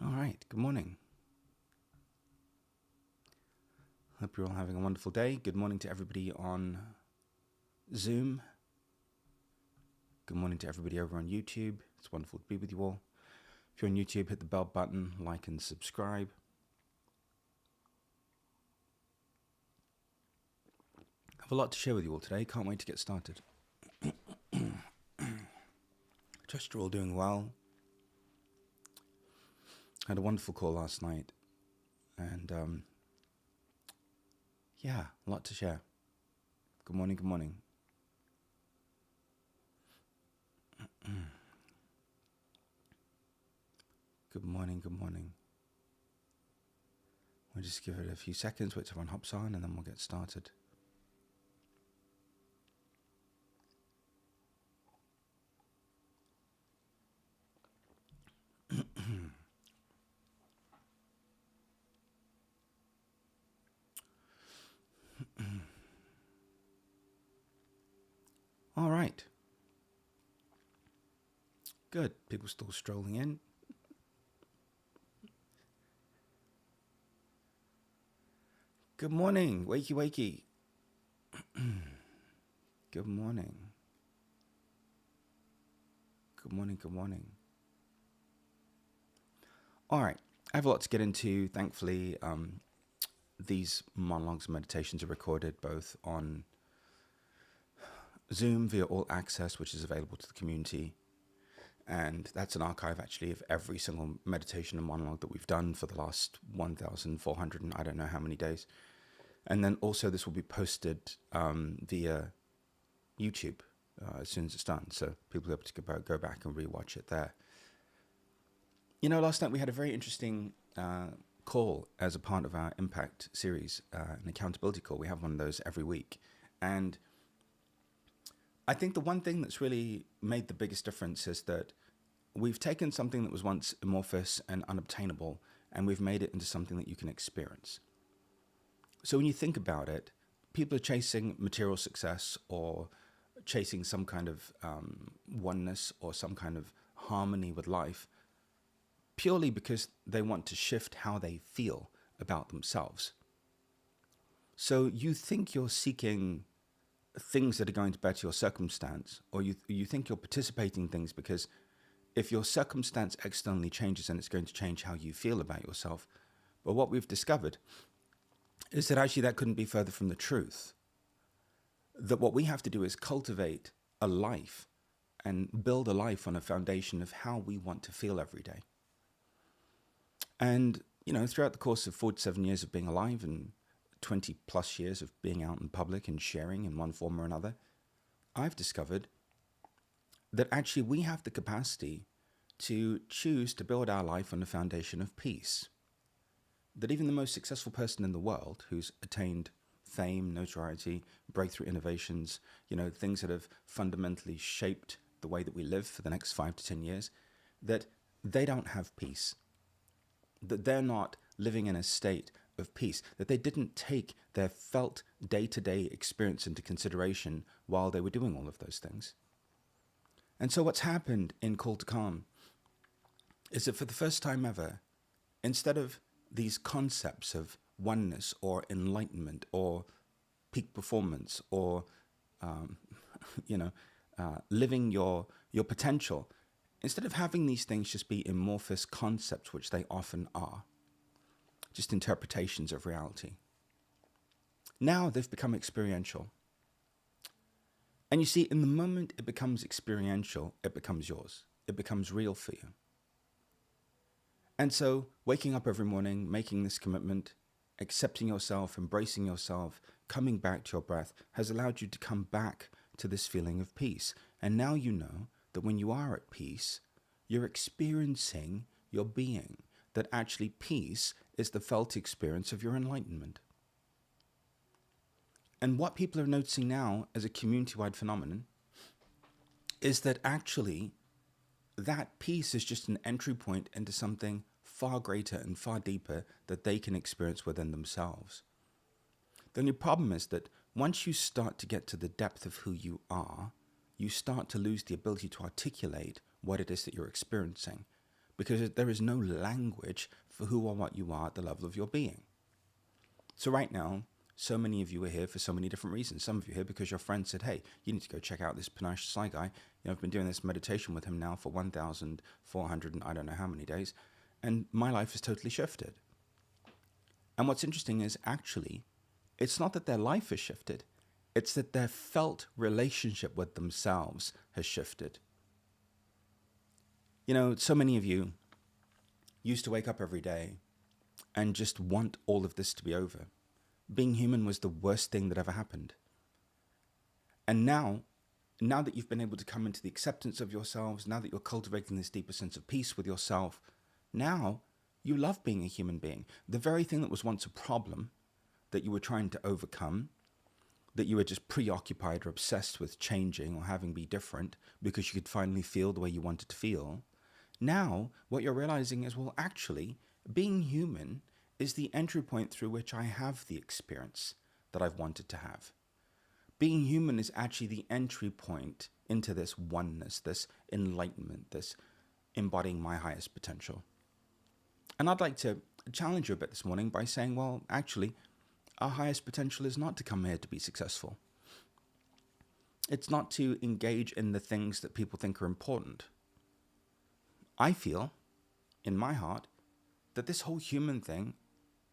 All right, good morning. Hope you're all having a wonderful day. Good morning to everybody on Zoom. Good morning to everybody over on YouTube. It's wonderful to be with you all. If you're on YouTube, hit the bell button, like and subscribe. I have a lot to share with you all today. Can't wait to get started. Trust you're all doing well. Had a wonderful call last night, and a lot to share. Good morning, good morning. Good morning, good morning. We'll just give it a few seconds, wait till everyone hops on, and then we'll get started. All right. Good. People still strolling in. Good morning. Wakey, wakey. Good morning. Good morning, good morning. All right. I have a lot to get into. Thankfully, these monologues and meditations are recorded both on Zoom via All Access, which is available to the community. And that's an archive, actually, of every single meditation and monologue that we've done for the last 1,400 and I don't know how many days. And then also this will be posted via YouTube as soon as it's done. So people will be able to go back and rewatch it there. You know, last night we had a very interesting call as a part of our Impact series, an accountability call. We have one of those every week. And I think the one thing that's really made the biggest difference is that we've taken something that was once amorphous and unobtainable, and we've made it into something that you can experience. So when you think about it, people are chasing material success or chasing some kind of oneness or some kind of harmony with life purely because they want to shift how they feel about themselves. So you think you're seeking things that are going to better your circumstance, or you think you're participating in things because if your circumstance externally changes, then it's going to change how you feel about yourself. But what we've discovered is that actually that couldn't be further from the truth. That what we have to do is cultivate a life and build a life on a foundation of how we want to feel every day. And, you know, throughout the course of 47 years of being alive and 20 plus years of being out in public and sharing in one form or another, I've discovered that actually we have the capacity to choose to build our life on a foundation of peace. That even the most successful person in the world who's attained fame, notoriety, breakthrough innovations, you know, things that have fundamentally shaped the way that we live for the next 5 to 10 years, that they don't have peace. That they're not living in a state of peace, that they didn't take their felt day-to-day experience into consideration while they were doing all of those things. And so what's happened in Call to Calm is that for the first time ever, instead of these concepts of oneness or enlightenment or peak performance or, living your potential, instead of having these things just be amorphous concepts, which they often are, just interpretations of reality, now they've become experiential. And you see, in the moment it becomes experiential, it becomes yours. It becomes real for you. And so waking up every morning, making this commitment, accepting yourself, embracing yourself, coming back to your breath has allowed you to come back to this feeling of peace. And now you know that when you are at peace, you're experiencing your being, that actually peace is the felt experience of your enlightenment. And what people are noticing now as a community-wide phenomenon is that actually that peace is just an entry point into something far greater and far deeper that they can experience within themselves. The only problem is that once you start to get to the depth of who you are, you start to lose the ability to articulate what it is that you're experiencing. because there is no language for who or what you are at the level of your being. So right now, so many of you are here for so many different reasons. Some of you are here because your friend said, hey, you need to go check out this Panache Sai guy. I've been doing this meditation with him now for 1,400 and I don't know how many days, and my life has totally shifted. And what's interesting is actually, it's not that their life has shifted, it's that their felt relationship with themselves has shifted. So many of you used to wake up every day and just want all of this to be over. Being human was the worst thing that ever happened. And now that you've been able to come into the acceptance of yourselves, now that you're cultivating this deeper sense of peace with yourself, now you love being a human being. The very thing that was once a problem that you were trying to overcome, that you were just preoccupied or obsessed with changing or having be different because you could finally feel the way you wanted to feel. Now, what you're realizing is, well, actually, being human is the entry point through which I have the experience that I've wanted to have. Being human is actually the entry point into this oneness, this enlightenment, this embodying my highest potential. And I'd like to challenge you a bit this morning by saying, well, actually, our highest potential is not to come here to be successful. It's not to engage in the things that people think are important. I feel, in my heart, that this whole human thing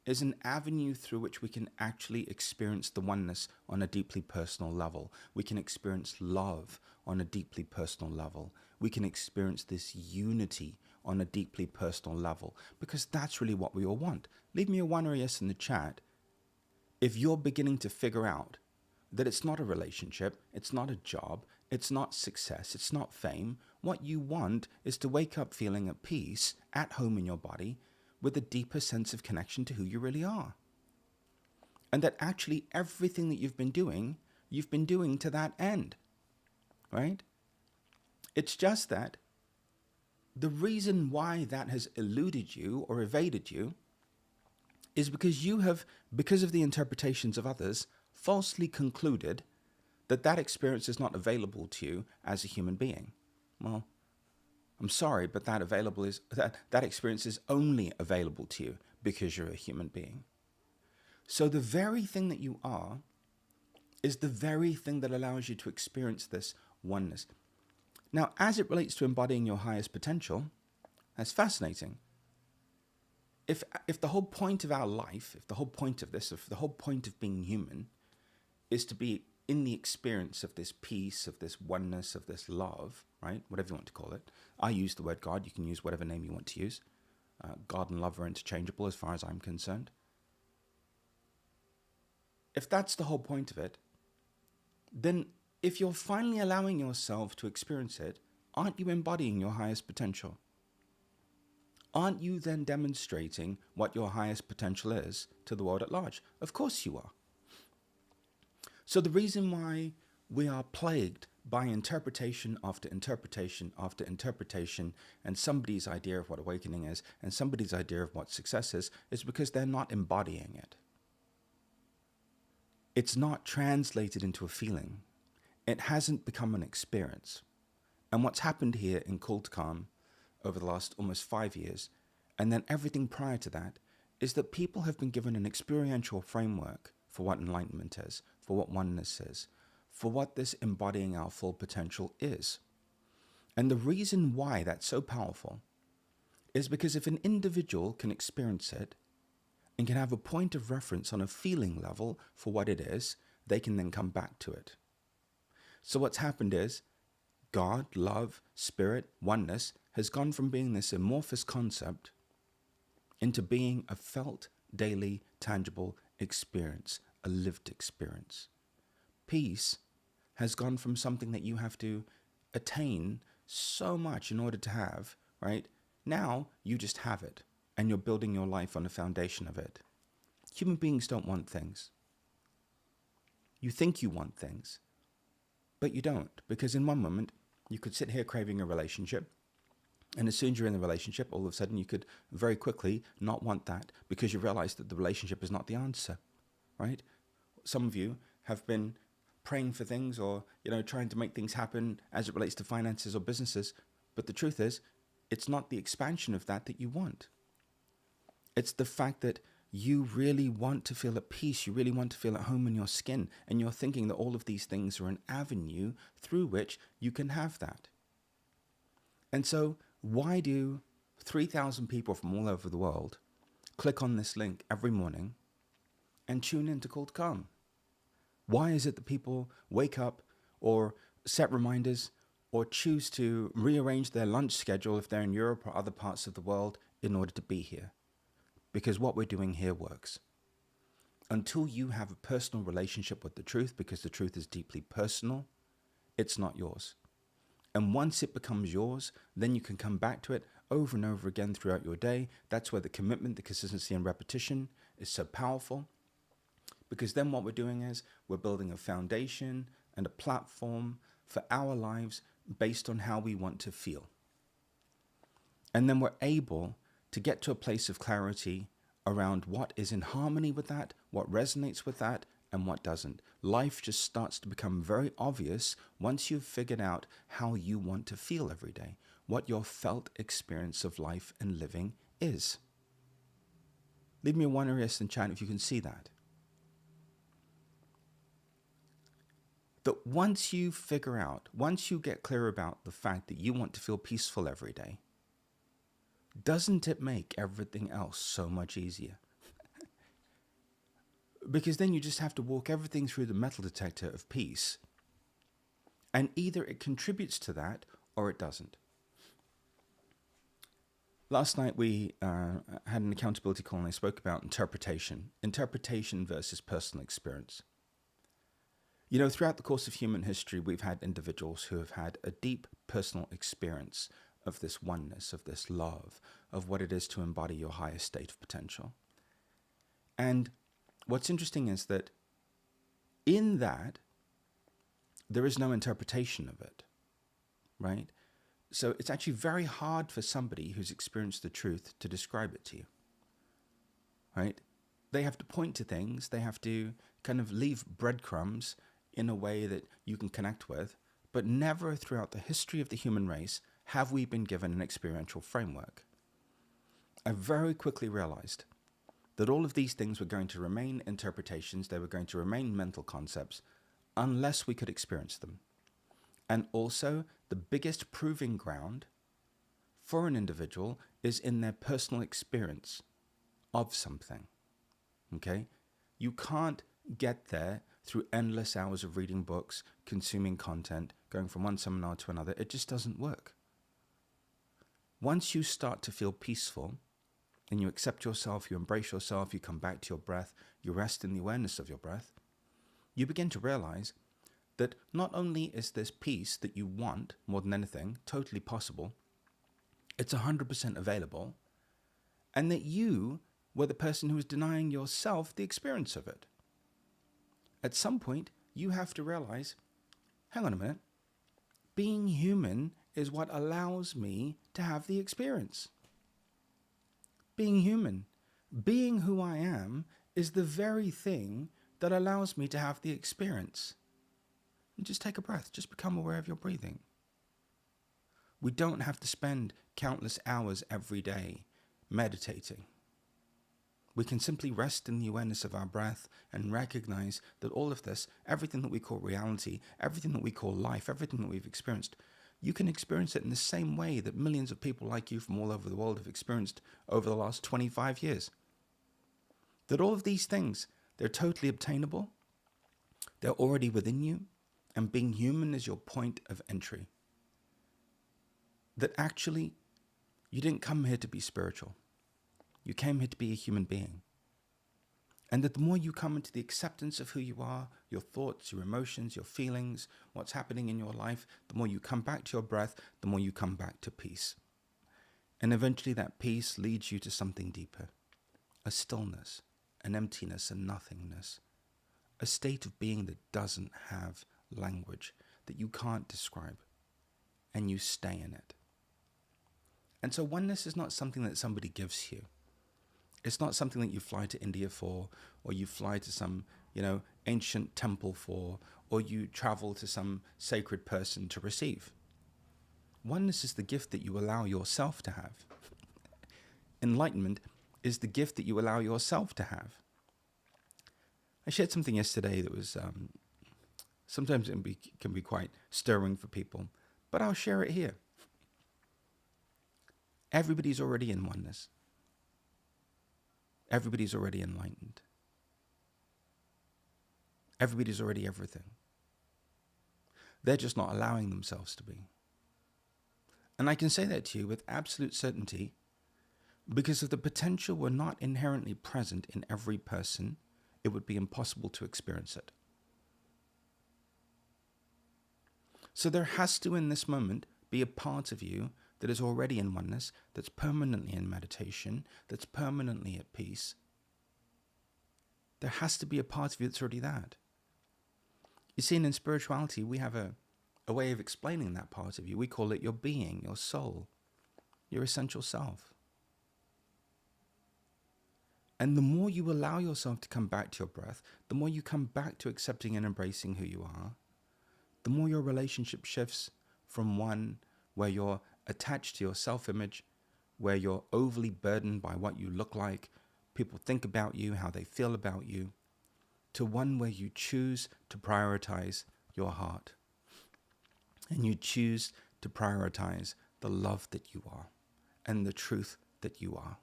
is an avenue through which we can actually experience the oneness on a deeply personal level. We can experience love on a deeply personal level. We can experience this unity on a deeply personal level, because that's really what we all want. Leave me a 1 or a yes in the chat if you're beginning to figure out that it's not a relationship, it's not a job, it's not success, it's not fame. What you want is to wake up feeling at peace, at home in your body, with a deeper sense of connection to who you really are. And that actually everything that you've been doing to that end, right? It's just that the reason why that has eluded you or evaded you is because you have, because of the interpretations of others, falsely concluded that that experience is not available to you as a human being. Well, I'm sorry, but that experience is only available to you because you're a human being. So the very thing that you are is the very thing that allows you to experience this oneness. Now, as it relates to embodying your highest potential, that's fascinating. If the whole point of our life, if the whole point of this, if the whole point of being human is to be in the experience of this peace, of this oneness, of this love, right? Whatever you want to call it. I use the word God. You can use whatever name you want to use. God and love are interchangeable as far as I'm concerned. If that's the whole point of it, then if you're finally allowing yourself to experience it, aren't you embodying your highest potential? Aren't you then demonstrating what your highest potential is to the world at large? Of course you are. So the reason why we are plagued by interpretation after interpretation after interpretation, and somebody's idea of what awakening is and somebody's idea of what success is because they're not embodying it. It's not translated into a feeling. It hasn't become an experience. And what's happened here in Cultivating over the last almost 5 years, and then everything prior to that, is that people have been given an experiential framework for what enlightenment is, for what oneness is, for what this embodying our full potential is. And the reason why that's so powerful is because if an individual can experience it and can have a point of reference on a feeling level for what it is, they can then come back to it. So what's happened is God, love, spirit, oneness has gone from being this amorphous concept into being a felt, daily, tangible experience, a lived experience. Peace has gone from something that you have to attain so much in order to have, right? Now you just have it, and you're building your life on the foundation of it. Human beings don't want things. You think you want things, but you don't, because in one moment you could sit here craving a relationship, and as soon as you're in the relationship, all of a sudden you could very quickly not want that because you realize that the relationship is not the answer, right? Some of you have been praying for things or, trying to make things happen as it relates to finances or businesses. But the truth is, It's not the expansion of that you want. It's the fact that you really want to feel at peace. You really want to feel at home in your skin. And you're thinking that all of these things are an avenue through which you can have that. And so why do 3,000 people from all over the world click on this link every morning and tune in to Called Calm? Why is it that people wake up or set reminders or choose to rearrange their lunch schedule if they're in Europe or other parts of the world in order to be here? Because what we're doing here works. Until you have a personal relationship with the truth, because the truth is deeply personal, it's not yours. And once it becomes yours, then you can come back to it over and over again throughout your day. That's where the commitment, the consistency, and repetition is so powerful. Because then what we're doing is we're building a foundation and a platform for our lives based on how we want to feel. And then we're able to get to a place of clarity around what is in harmony with that, what resonates with that, and what doesn't. Life just starts to become very obvious once you've figured out how you want to feel every day, what your felt experience of life and living is. Leave me a 1 or yes in chat if you can see that. That once you figure out, once you get clear about the fact that you want to feel peaceful every day, doesn't it make everything else so much easier? Because then you just have to walk everything through the metal detector of peace, and either it contributes to that or it doesn't. Last night we had an accountability call and I spoke about interpretation versus personal experience. You know, throughout the course of human history, we've had individuals who have had a deep personal experience of this oneness, of this love, of what it is to embody your highest state of potential. And what's interesting is that in that, there is no interpretation of it, right? So it's actually very hard for somebody who's experienced the truth to describe it to you, right? They have to point to things, they have to kind of leave breadcrumbs in a way that you can connect with, but never throughout the history of the human race have we been given an experiential framework. I very quickly realized that all of these things were going to remain interpretations, they were going to remain mental concepts, unless we could experience them. And also, the biggest proving ground for an individual is in their personal experience of something, okay? You can't get there through endless hours of reading books, consuming content, going from one seminar to another. It just doesn't work. Once you start to feel peaceful and you accept yourself, you embrace yourself, you come back to your breath, you rest in the awareness of your breath, you begin to realize that not only is this peace that you want more than anything totally possible, it's 100% available, and that you were the person who was denying yourself the experience of it. At some point, you have to realize, hang on a minute, being human is what allows me to have the experience. Being human, being who I am, is the very thing that allows me to have the experience. And just take a breath, just become aware of your breathing. We don't have to spend countless hours every day meditating. We can simply rest in the awareness of our breath and recognize that all of this, everything that we call reality, everything that we call life, everything that we've experienced, you can experience it in the same way that millions of people like you from all over the world have experienced over the last 25 years. That all of these things, they're totally obtainable, they're already within you, and being human is your point of entry. That actually, you didn't come here to be spiritual. You came here to be a human being. And that the more you come into the acceptance of who you are, your thoughts, your emotions, your feelings, what's happening in your life, the more you come back to your breath, the more you come back to peace. And eventually that peace leads you to something deeper. A stillness, an emptiness, a nothingness. A state of being that doesn't have language, that you can't describe. And you stay in it. And so oneness is not something that somebody gives you. It's not something that you fly to India for, or you fly to some, ancient temple for, or you travel to some sacred person to receive. Oneness is the gift that you allow yourself to have. Enlightenment is the gift that you allow yourself to have. I shared something yesterday that was sometimes it can be quite stirring for people, but I'll share it here. Everybody's already in oneness. Everybody's already enlightened. Everybody's already everything. They're just not allowing themselves to be. And I can say that to you with absolute certainty, because if the potential were not inherently present in every person, it would be impossible to experience it. So there has to, in this moment, be a part of you that is already in oneness, that's permanently in meditation, that's permanently at peace. There has to be a part of you that's already that. You see, in spirituality, we have a way of explaining that part of you. We call it your being, your soul, your essential self. And the more you allow yourself to come back to your breath, the more you come back to accepting and embracing who you are, the more your relationship shifts from one where you're attached to your self-image, where you're overly burdened by what you look like, people think about you, how they feel about you, to one where you choose to prioritize your heart. And you choose to prioritize the love that you are and the truth that you are.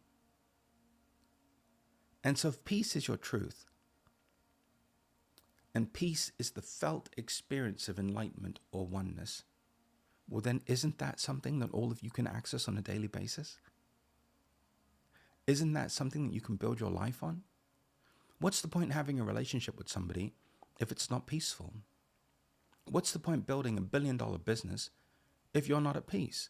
And so if peace is your truth, and peace is the felt experience of enlightenment or oneness, well then isn't that something that all of you can access on a daily basis? Isn't that something that you can build your life on? What's the point in having a relationship with somebody if it's not peaceful? What's the point building $1 billion business if you're not at peace?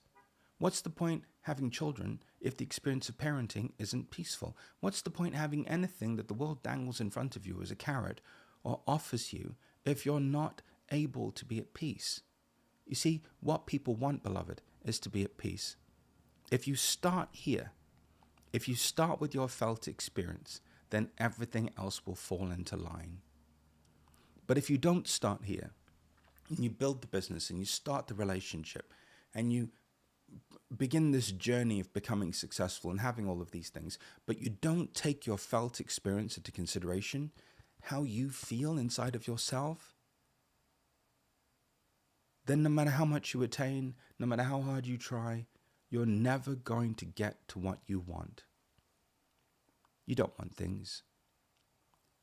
What's the point having children if the experience of parenting isn't peaceful? What's the point having anything that the world dangles in front of you as a carrot or offers you if you're not able to be at peace? You see, what people want, beloved, is to be at peace. If you start here, if you start with your felt experience, then everything else will fall into line. But if you don't start here, and you build the business and you start the relationship and you begin this journey of becoming successful and having all of these things, but you don't take your felt experience into consideration, how you feel inside of yourself, then no matter how much you attain, no matter how hard you try, you're never going to get to what you want. You don't want things.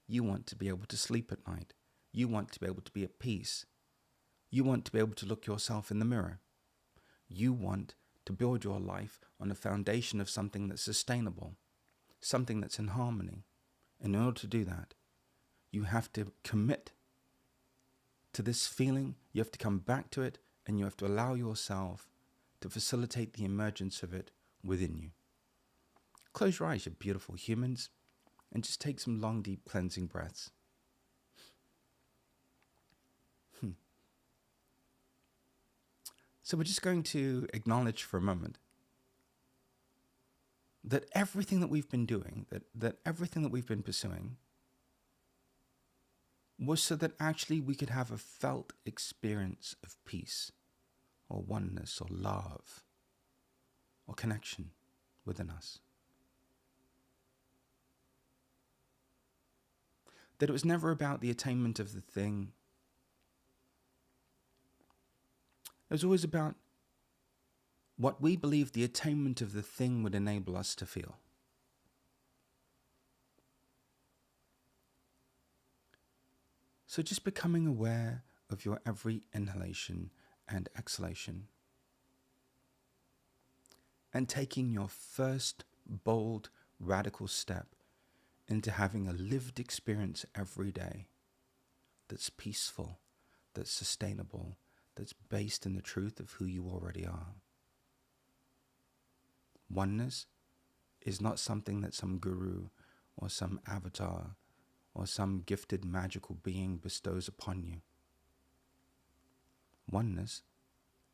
You want to be able to sleep at night. You want to be able to be at peace. You want to be able to look yourself in the mirror. You want to build your life on a foundation of something that's sustainable, something that's in harmony. And in order to do that, you have to commit to this feeling, you have to come back to it, and you have to allow yourself to facilitate the emergence of it within you. Close your eyes, you beautiful humans, and just take some long, deep cleansing breaths. So we're just going to acknowledge for a moment that everything that we've been doing, that everything that we've been pursuing was so that actually we could have a felt experience of peace or oneness or love or connection within us. That it was never about the attainment of the thing. It was always about what we believe the attainment of the thing would enable us to feel. So just becoming aware of your every inhalation and exhalation, and taking your first bold, radical step into having a lived experience every day that's peaceful, that's sustainable, that's based in the truth of who you already are. Oneness is not something that some guru or some avatar or some gifted magical being bestows upon you. Oneness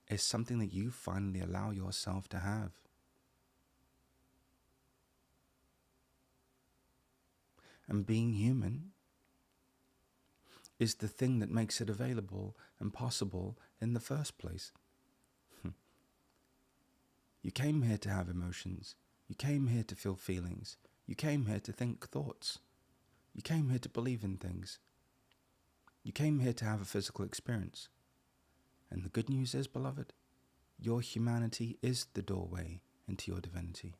is something that you finally allow yourself to have. And being human is the thing that makes it available and possible in the first place. You came here to have emotions. You came here to feel feelings. You came here to think thoughts. You came here to believe in things. You came here to have a physical experience. And the good news is, beloved, your humanity is the doorway into your divinity.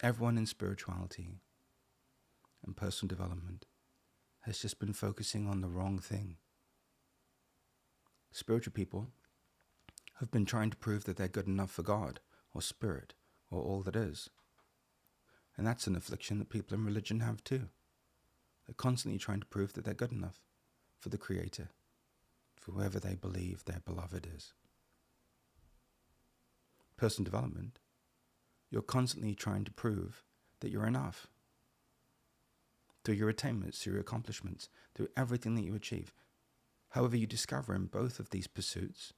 Everyone in spirituality and personal development has just been focusing on the wrong thing. Spiritual people have been trying to prove that they're good enough for God or spirit or all that is. And that's an affliction that people in religion have too. They're constantly trying to prove that they're good enough for the Creator, for whoever they believe their beloved is. Personal development, you're constantly trying to prove that you're enough. Through your attainments, through your accomplishments, through everything that you achieve. However, you discover in both of these pursuits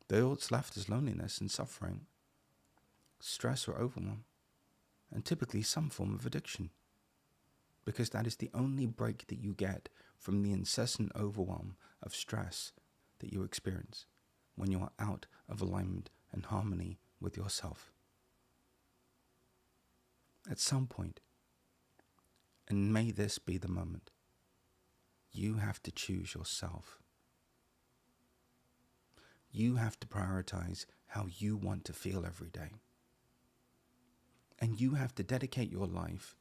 that all that's left is loneliness and suffering, stress or overwhelm, and typically some form of addiction. Because that is the only break that you get from the incessant overwhelm of stress that you experience when you are out of alignment and harmony with yourself. At some point, and may this be the moment, you have to choose yourself. You have to prioritize how you want to feel every day. And you have to dedicate your life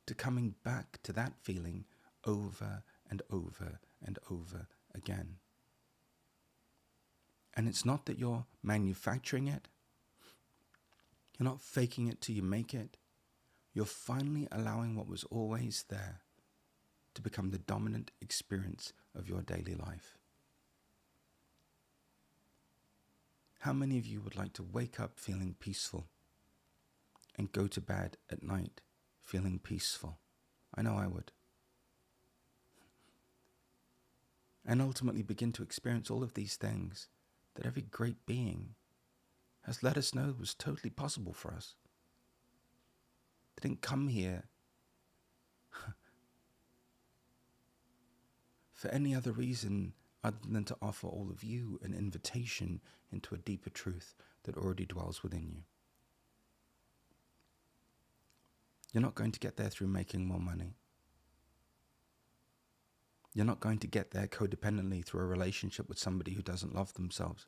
to coming back to that feeling over and over and over again. And it's not that you're manufacturing it. You're not faking it till you make it. You're finally allowing what was always there to become the dominant experience of your daily life. How many of you would like to wake up feeling peaceful and go to bed at night feeling peaceful? I know I would. And ultimately begin to experience all of these things that every great being has let us know was totally possible for us. They didn't come here for any other reason other than to offer all of you an invitation into a deeper truth that already dwells within you. You're not going to get there through making more money. You're not going to get there codependently through a relationship with somebody who doesn't love themselves.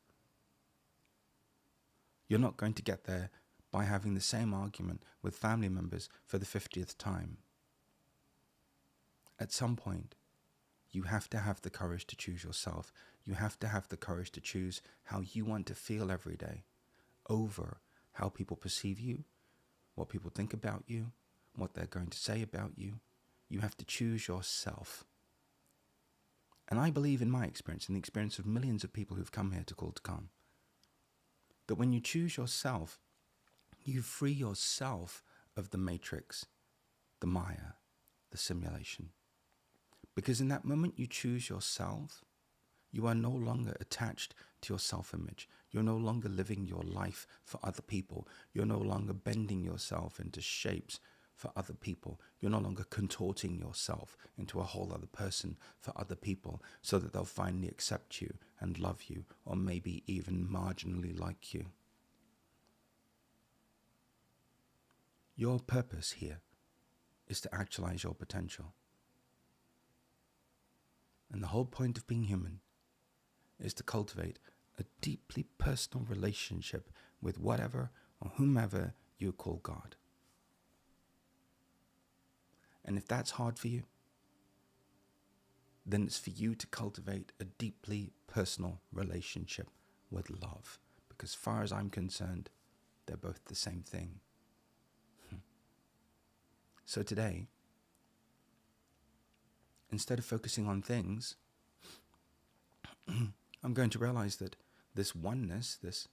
You're not going to get there by having the same argument with family members for the 50th time. At some point, you have to have the courage to choose yourself. You have to have the courage to choose how you want to feel every day over how people perceive you, what people think about you, what they're going to say about you. You have to choose yourself. And I believe in my experience, in the experience of millions of people who've come here to Call to Calm, that when you choose yourself, you free yourself of the matrix, the Maya, the simulation. Because in that moment you choose yourself, you are no longer attached to your self-image. You're no longer living your life for other people. You're no longer bending yourself into shapes for other people. You're no longer contorting yourself into a whole other person for other people so that they'll finally accept you and love you, or maybe even marginally like you. Your purpose here is to actualize your potential. And the whole point of being human is to cultivate a deeply personal relationship with whatever or whomever you call God. And if that's hard for you, then it's for you to cultivate a deeply personal relationship with love. Because as far as I'm concerned, they're both the same thing. So today, instead of focusing on things, I'm going to realize that this oneness, this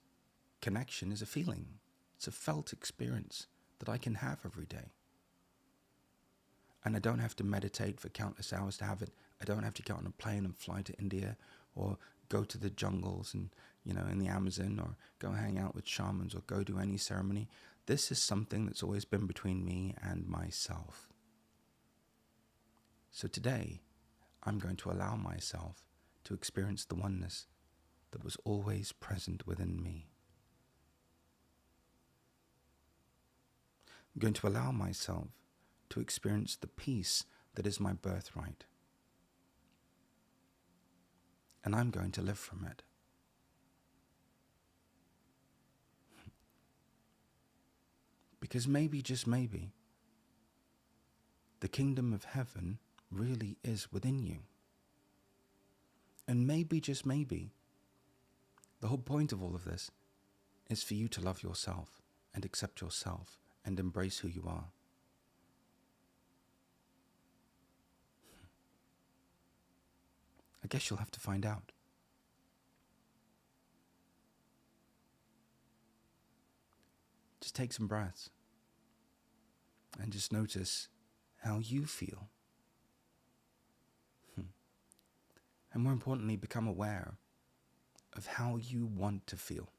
connection is a feeling. It's a felt experience that I can have every day. And I don't have to meditate for countless hours to have it. I don't have to get on a plane and fly to India or go to the jungles and, in the Amazon, or go hang out with shamans or go do any ceremony. This is something that's always been between me and myself. So today, I'm going to allow myself to experience the oneness that was always present within me. I'm going to allow myself to experience the peace that is my birthright. And I'm going to live from it. Because maybe, just maybe, the kingdom of heaven really is within you. And maybe, just maybe, the whole point of all of this is for you to love yourself and accept yourself and embrace who you are. I guess you'll have to find out. Just take some breaths and just notice how you feel. And more importantly, become aware of how you want to feel.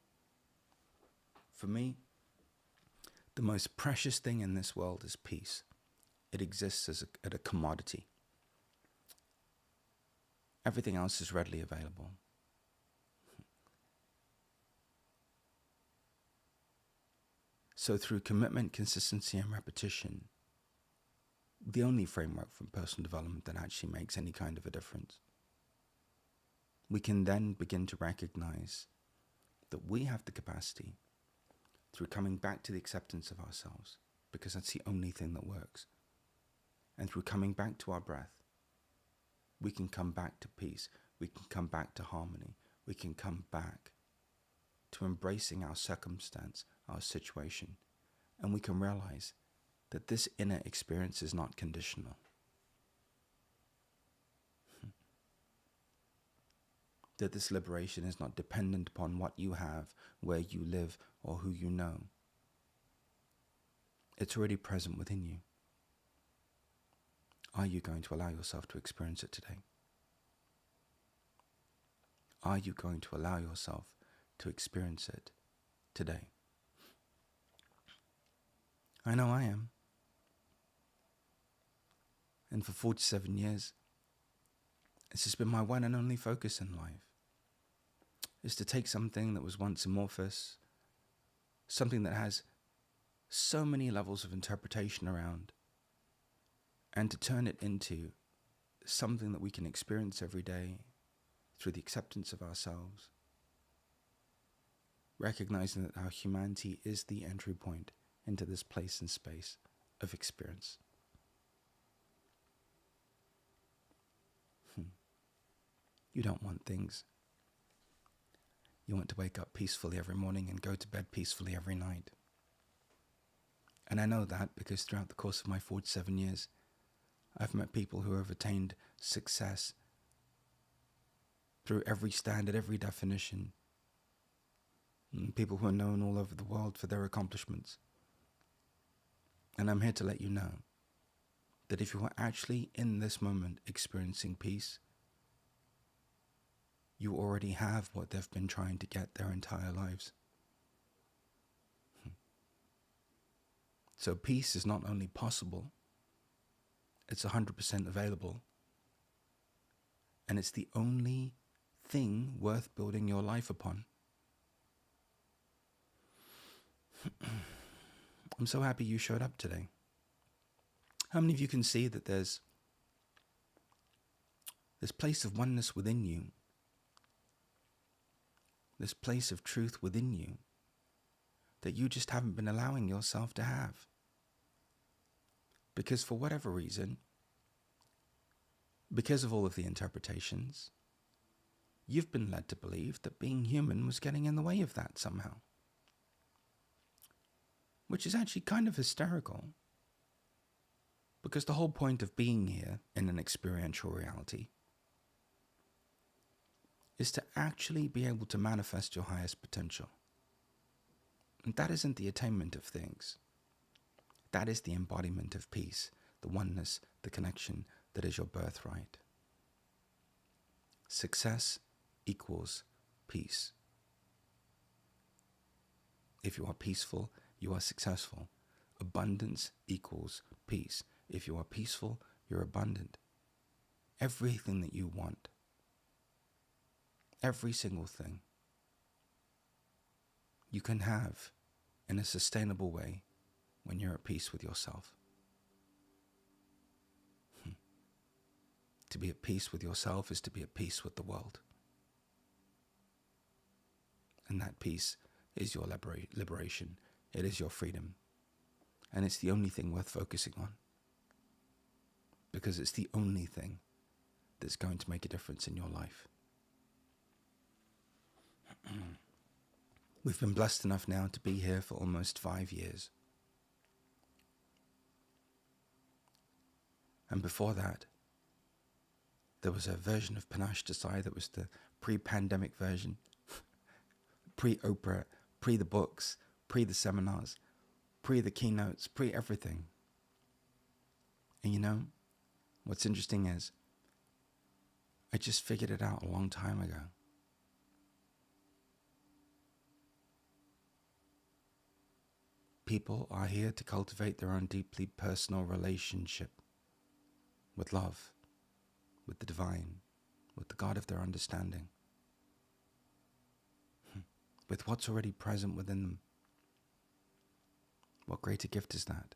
For me, the most precious thing in this world is peace. It exists as a commodity. Everything else is readily available. So through commitment, consistency, and repetition, the only framework for personal development that actually makes any kind of a difference, we can then begin to recognize that we have the capacity, through coming back to the acceptance of ourselves, because that's the only thing that works, and through coming back to our breath, we can come back to peace, we can come back to harmony, we can come back to embracing our circumstance, our situation, and we can realize that this inner experience is not conditional. That this liberation is not dependent upon what you have, where you live, or who you know. It's already present within you. Are you going to allow yourself to experience it today? Are you going to allow yourself to experience it today? I know I am. And for 47 years, it's just been my one and only focus in life, is to take something that was once amorphous, something that has so many levels of interpretation around, and to turn it into something that we can experience every day through the acceptance of ourselves, recognizing that our humanity is the entry point into this place and space of experience. You don't want things. You want to wake up peacefully every morning and go to bed peacefully every night. And I know that because throughout the course of my 47 years, I've met people who have attained success through every standard, every definition. People who are known all over the world for their accomplishments. And I'm here to let you know that if you are actually in this moment experiencing peace, you already have what they've been trying to get their entire lives. So peace is not only possible, it's 100% available. And it's the only thing worth building your life upon. I'm so happy you showed up today. How many of you can see that there's this place of oneness within you, this place of truth within you, that you just haven't been allowing yourself to have? Because for whatever reason, because of all of the interpretations, you've been led to believe that being human was getting in the way of that somehow. Which is actually kind of hysterical. Because the whole point of being here in an experiential reality is to actually be able to manifest your highest potential. And that isn't the attainment of things. That is the embodiment of peace, the oneness, the connection that is your birthright. Success equals peace. If you are peaceful, you are successful. Abundance equals peace. If you are peaceful, you're abundant. everything that you want, every single thing, you can have in a sustainable way when you're at peace with yourself. To be at peace with yourself is to be at peace with the world. And that peace is your liberation. It is your freedom. And it's the only thing worth focusing on. Because it's the only thing that's going to make a difference in your life. We've been blessed enough now to be here for almost 5 years. And before that, there was a version of Panache that was the pre-pandemic version, pre-Oprah, pre the books, pre the seminars, pre the keynotes, pre everything. And you know, what's interesting is, I just figured it out a long time ago. People are here to cultivate their own deeply personal relationship with love, with the divine, with the God of their understanding, with what's already present within them. What greater gift is that?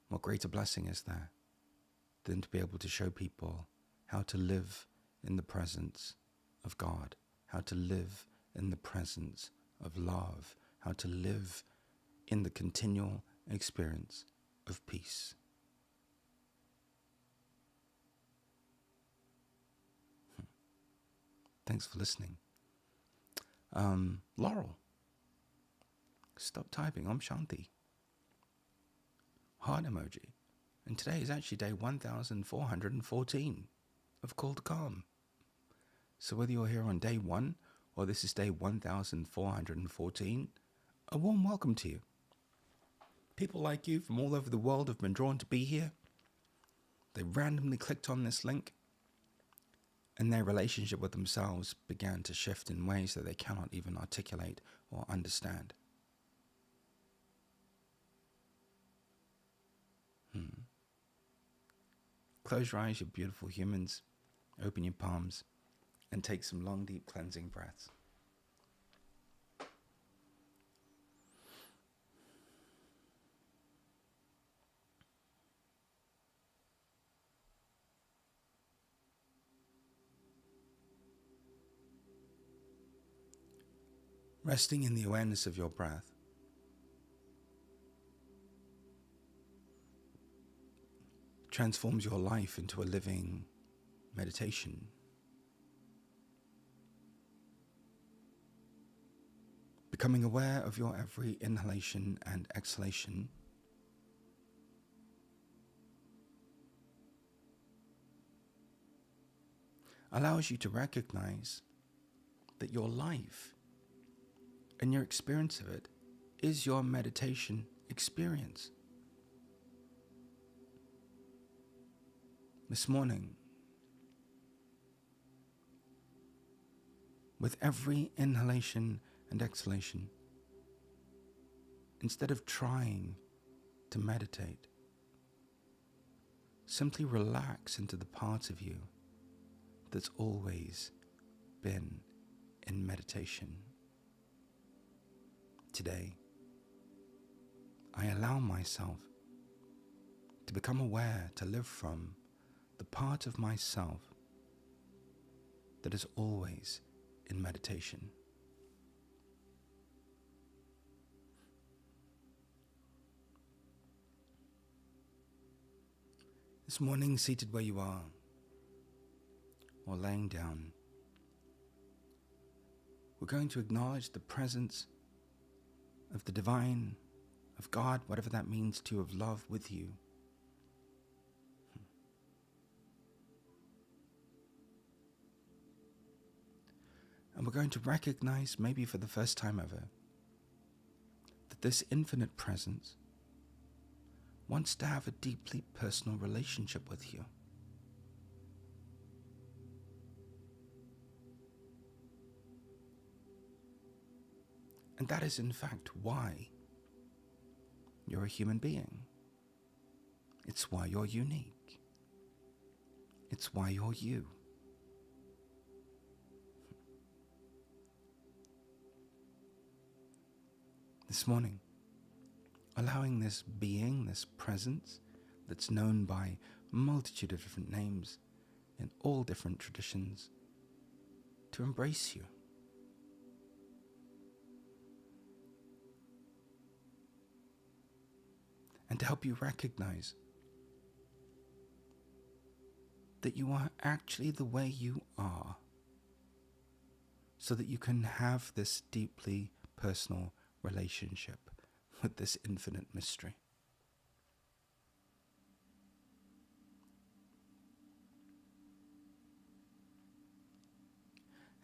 What greater blessing is there than to be able to show people how to live in the presence of God, how to live in the presence of love, how to live in the continual experience of peace. Thanks for listening. Laurel, stop typing. I'm Shanti. Heart emoji. And today is actually day 1414 of Call to Calm. So whether you're here on day 1 or this is day 1414, a warm welcome to you. People like you from all over the world have been drawn to be here. They randomly clicked on this link, and their relationship with themselves began to shift in ways that they cannot even articulate or understand. Close your eyes, you beautiful humans. Open your palms and take some long, deep cleansing breaths. Resting in the awareness of your breath, transforms your life into a living meditation. Becoming aware of your every inhalation and exhalation allows you to recognize that your life and your experience of it is your meditation experience. This morning, with every inhalation and exhalation, instead of trying to meditate, simply relax into the part of you that's always been in meditation. Today, I allow myself to become aware, to live from the part of myself that is always in meditation. This morning, seated where you are, or laying down, we're going to acknowledge the presence of the divine, of God, whatever that means to you, of love with you. And we're going to recognize, maybe for the first time ever, that this infinite presence wants to have a deeply personal relationship with you. And that is in fact why you're a human being. It's why you're unique. It's why you're you. This morning, allowing this being, this presence that's known by a multitude of different names in all different traditions, to embrace you. And to help you recognize that you are actually the way you are, so that you can have this deeply personal relationship with this infinite mystery.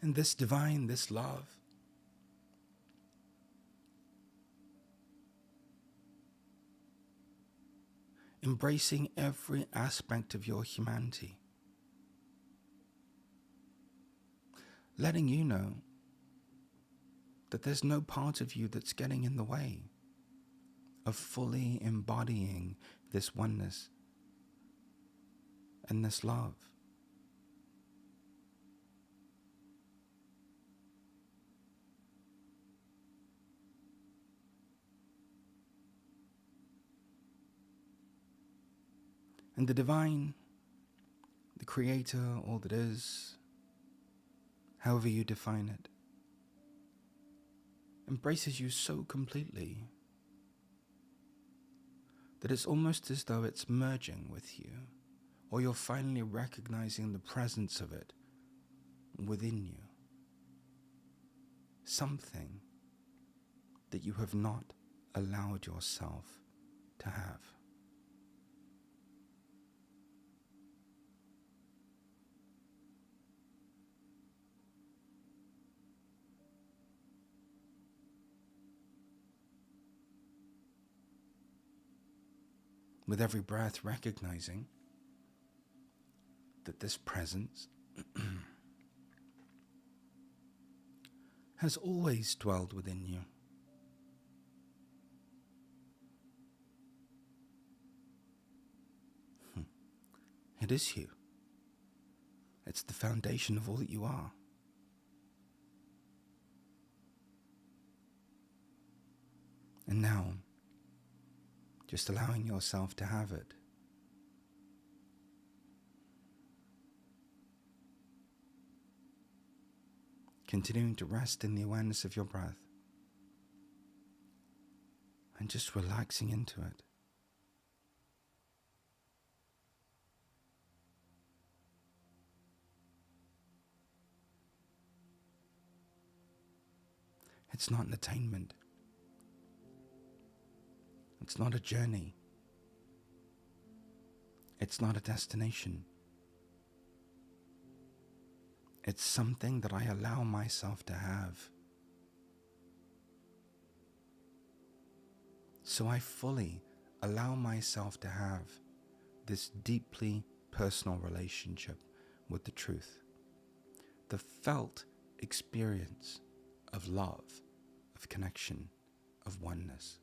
And this divine, this love, embracing every aspect of your humanity, letting you know that there's no part of you that's getting in the way of fully embodying this oneness and this love. And the divine, the creator, all that is, however you define it, embraces you so completely that it's almost as though it's merging with you, or you're finally recognizing the presence of it within you. Something that you have not allowed yourself to have. With every breath, recognizing that this presence has always dwelled within you. It is you. It's the foundation of all that you are. And now, just allowing yourself to have it. Continuing to rest in the awareness of your breath. And just relaxing into it. It's not an attainment. It's not a journey. It's not a destination. It's something that I allow myself to have. So I fully allow myself to have this deeply personal relationship with the truth. The felt experience of love, of connection, of oneness.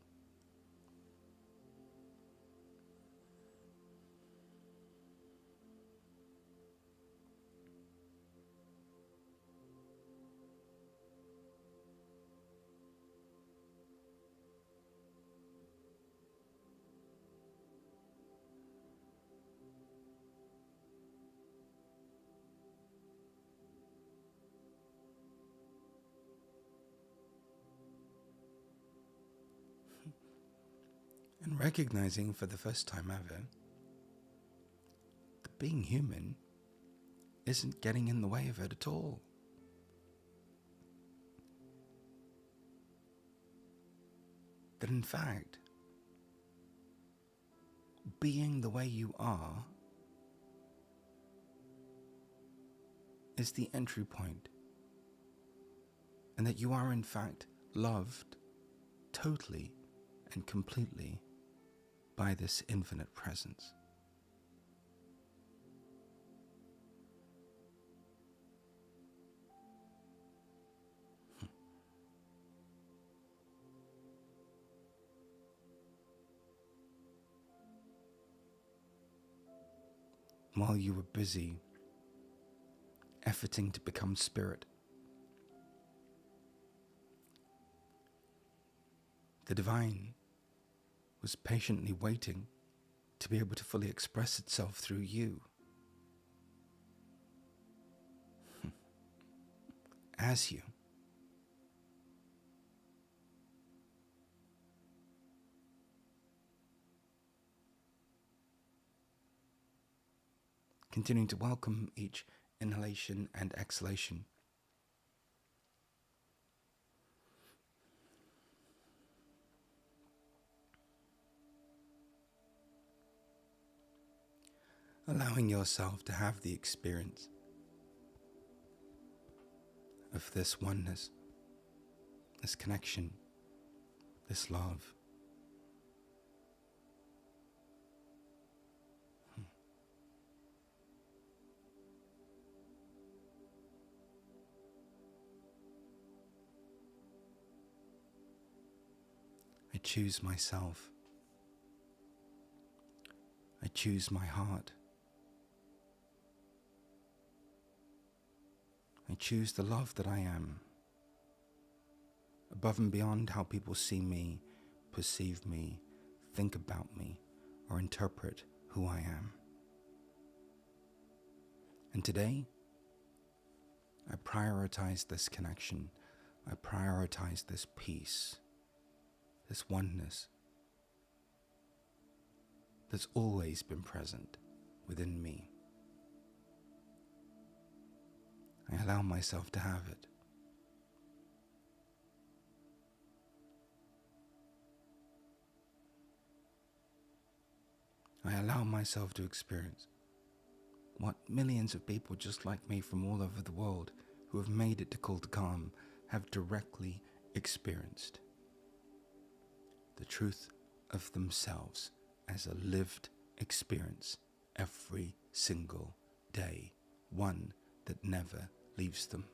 And recognizing for the first time ever that being human isn't getting in the way of it at all. That in fact, being the way you are is the entry point, and that you are in fact loved totally and completely by this infinite presence. while you were busy efforting to become spirit, the divine was patiently waiting to be able to fully express itself through you. As you. Continuing to welcome each inhalation and exhalation. Allowing yourself to have the experience of this oneness, this connection, this love. I choose myself. I choose my heart. I choose the love that I am, above and beyond how people see me, perceive me, think about me, or interpret who I am. And today, I prioritize this connection. I prioritize this peace, this oneness that's always been present within me. I allow myself to have it. I allow myself to experience what millions of people just like me from all over the world who have made it to Cultivating have directly experienced. The truth of themselves as a lived experience every single day, one that never leaves them.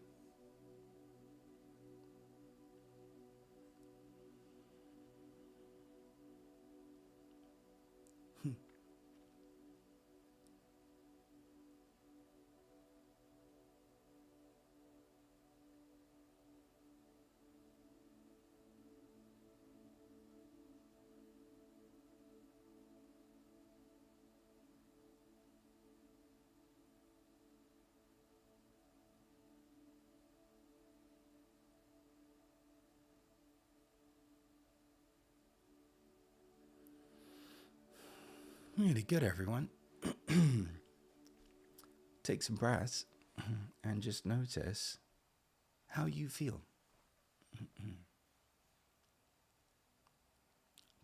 Really good, everyone. Take some breaths and just notice how you feel.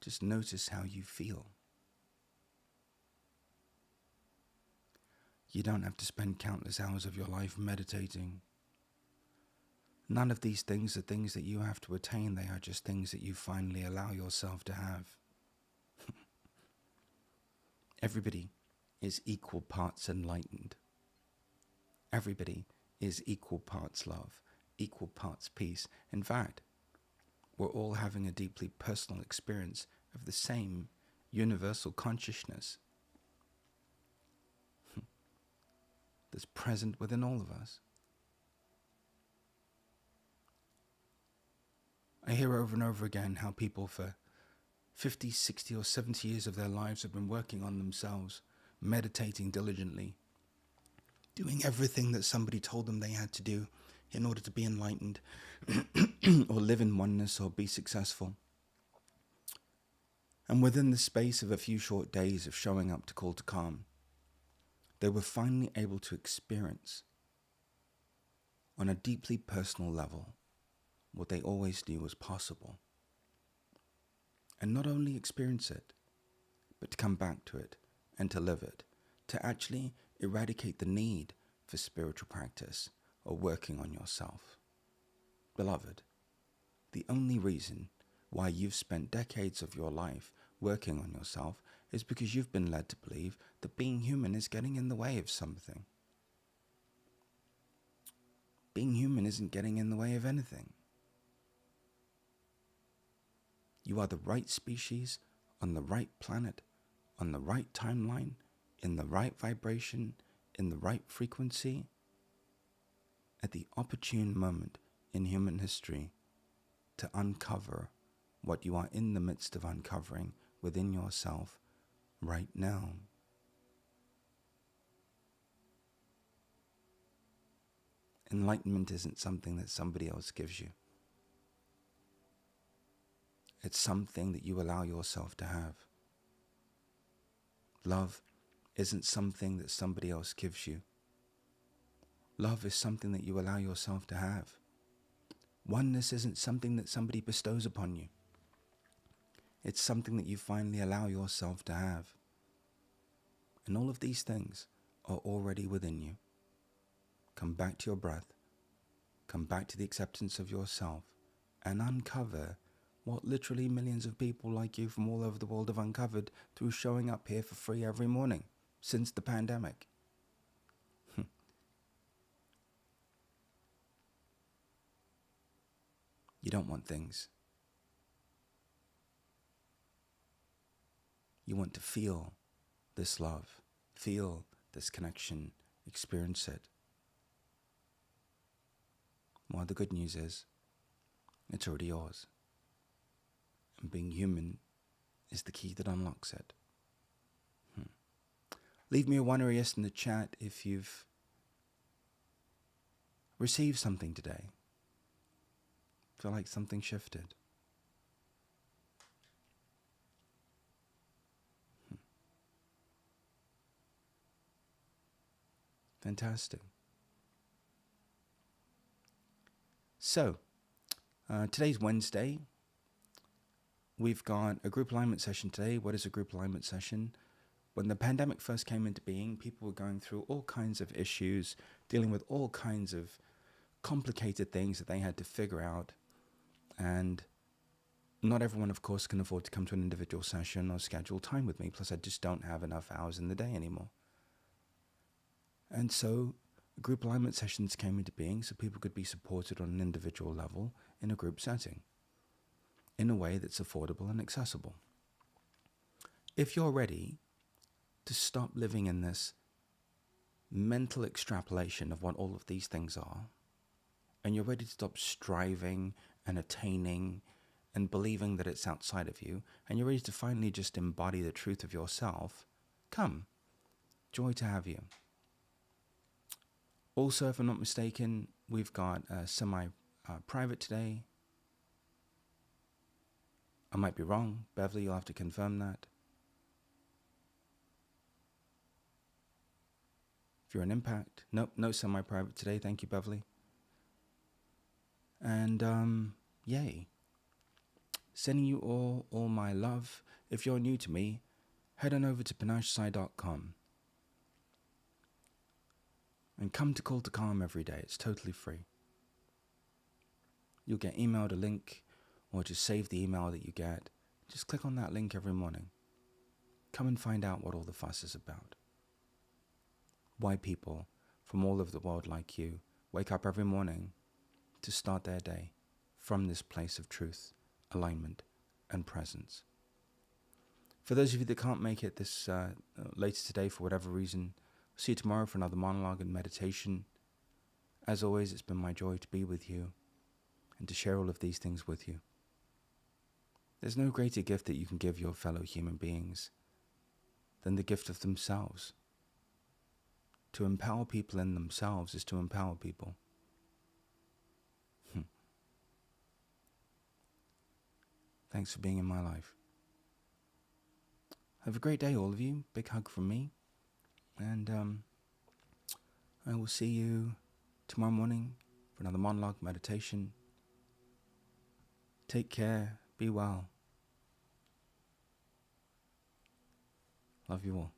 Just notice how you feel. You don't have to spend countless hours of your life meditating. None of these things are things that you have to attain. They are just things that you finally allow yourself to have. Everybody is equal parts enlightened. Everybody is equal parts love, equal parts peace. In fact, we're all having a deeply personal experience of the same universal consciousness that's present within all of us. I hear over and over again how people for 50, 60 or 70 years of their lives have been working on themselves, meditating diligently, doing everything that somebody told them they had to do in order to be enlightened or live in oneness or be successful. And within the space of a few short days of showing up to Call to Calm, they were finally able to experience on a deeply personal level what they always knew was possible. And not only experience it, but to come back to it and to live it, to actually eradicate the need for spiritual practice or working on yourself. Beloved, the only reason why you've spent decades of your life working on yourself is because you've been led to believe that being human is getting in the way of something. Being human isn't getting in the way of anything. You are the right species, on the right planet, on the right timeline, in the right vibration, in the right frequency, at the opportune moment in human history to uncover what you are in the midst of uncovering within yourself right now. Enlightenment isn't something that somebody else gives you. It's something that you allow yourself to have. Love isn't something that somebody else gives you. Love is something that you allow yourself to have. Oneness isn't something that somebody bestows upon you. It's something that you finally allow yourself to have. And all of these things are already within you. Come back to your breath. Come back to the acceptance of yourself and uncover what literally millions of people like you from all over the world have uncovered through showing up here for free every morning since the pandemic. You don't want things. You want to feel this love, feel this connection, experience it. Well, the good news is, it's already yours. And being human is the key that unlocks it. Leave me a 1 or a yes in the chat if you've received something today. Feel like something shifted. Fantastic. So, today's Wednesday. We've got a group alignment session today. What is a group alignment session? When the pandemic first came into being, people were going through all kinds of issues, dealing with all kinds of complicated things that they had to figure out. And not everyone, of course, can afford to come to an individual session or schedule time with me. Plus, I just don't have enough hours in the day anymore. And so group alignment sessions came into being so people could be supported on an individual level in a group setting in a way that's affordable and accessible. If you're ready to stop living in this mental extrapolation of what all of these things are, and you're ready to stop striving and attaining and believing that it's outside of you, and you're ready to finally just embody the truth of yourself, come. Joy to have you. Also, if I'm not mistaken, we've got a semi-private today. I might be wrong. Beverly, you'll have to confirm that. If you're an impact. Nope, no semi-private today. Thank you, Beverly. And, yay. Sending you all my love. If you're new to me, head on over to panachesci.com. And come to Call to Calm every day. It's totally free. You'll get emailed a link, or just save the email that you get. Just click on that link every morning. Come and find out what all the fuss is about. Why people from all over the world like you wake up every morning to start their day from this place of truth, alignment, and presence. For those of you that can't make it this later today for whatever reason, see you tomorrow for another monologue and meditation. As always, it's been my joy to be with you and to share all of these things with you. There's no greater gift that you can give your fellow human beings than the gift of themselves. To empower people in themselves is to empower people. Thanks for being in my life. Have a great day, all of you. Big hug from me. And I will see you tomorrow morning for another monologue meditation. Take care. Be well. Love you all.